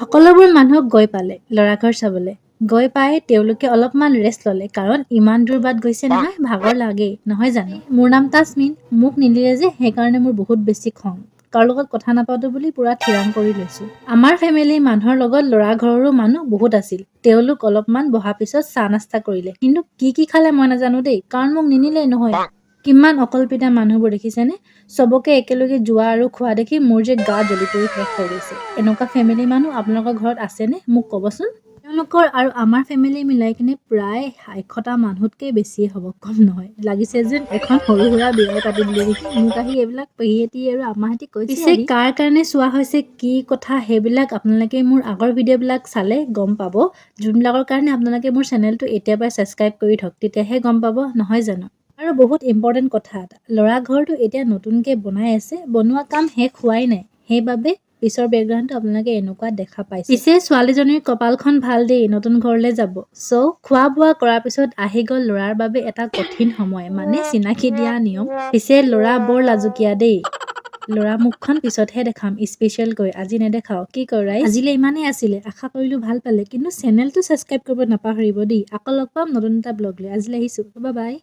সকলোবোৰ মানুহক গৈ পালে ল'ৰাঘৰ চাবলৈ। গৈ পাই তেওঁলোকে অলপমান ৰেষ্ট ল'লে কাৰণ ইমান দূৰ বাট গৈছে নহয়, ভাগৰ লাগেই নহয় জানো। মোৰ নাম তাজমিন, মোক নিদিলে যে সেইকাৰণে মোৰ বহুত বেছি খং। কাৰ লগত কথা নাপাতো বুলি পুৰা থিৰাং কৰি লৈছো। আমাৰ ফেমিলিৰ মানুহৰ লগত ল'ৰা ঘৰৰো মানুহ বহুত আছিল। তেওঁলোক অলপমান বহা পিছত চাহ নাস্তা কৰিলে, কিন্তু কি খালে মই নাজানো দেই, কাৰণ মোক নিনিলেই নহয়। কিমান অকল্পিতা মানুহবোৰ দেখিছেনে? চবকে একেলগে যোৱা আৰু খোৱা দেখি মোৰ যে গা জ্বলি পৰি শেষ হৈ গৈছে। এনেকুৱা ফেমিলি মানুহ আপোনালোকৰ ঘৰত আছেনে? মোক ক'বচোন। তেওঁলোকৰ আৰু আমাৰ ফেমিলি মিলাই কিনে প্ৰায় 100টা মানুহতকৈ বেছিয়ে হ'ব, কম নহয়। লাগিছে যেন এখন সৰু সুৰা বিয়াই পাতি দিলে নেকি। মোক আহি এইবিলাক পেহীহেঁতি আৰু আমাহেঁতি কৈছে। পিছে কাৰ কাৰণে চোৱা হৈছে কি কথা সেইবিলাক আপোনালোকে মোৰ আগৰ ভিডিঅ'বিলাক চালে গম পাব। যোনবিলাকৰ কাৰণে আপোনালোকে মোৰ চেনেলটো এতিয়াৰ পৰাই ছাবস্ক্ৰাইব কৰি থওক, তেতিয়াহে গম পাব নহয় জানো। আৰু বহুত ইম্পৰ্টেণ্ট কথা এটা, ল'ৰা ঘৰটো এতিয়া নতুনকৈ বনাই আছে, বনোৱা কাম শেষ হোৱাই নাই। সেইবাবে পিছৰ বেকগ্ৰাউণ্ডটো আপোনালোকে এনেকুৱা দেখা পাইছে। পিছে ছোৱালীজনীৰ কপালখন ভাল দেই, নতুন ঘৰলৈ যাব। খোৱা বোৱা কৰাৰ পিছত আহি গ'ল ল'ৰাৰ বাবে এটা কঠিন সময়, মানে চিনাকি দিয়া নিয়ম। পিছে ল'ৰা বৰ লাজুকীয়া দেই। ল'ৰা মুখখন পিছতহে দেখাম স্পেচিয়েলকৈ, আজি নেদেখাও। কি কয় আজিলৈ ইমানেই আছিলে, আশা কৰিলোঁ ভাল পালে, কিন্তু চেনেলটো ছাবস্ক্ৰাইব কৰিব নাপাহৰিব দেই। আকৌ লগ পাম নতুন এটা ব্লগ লৈ। আজিলৈ আহিছোঁ, বাই বাই।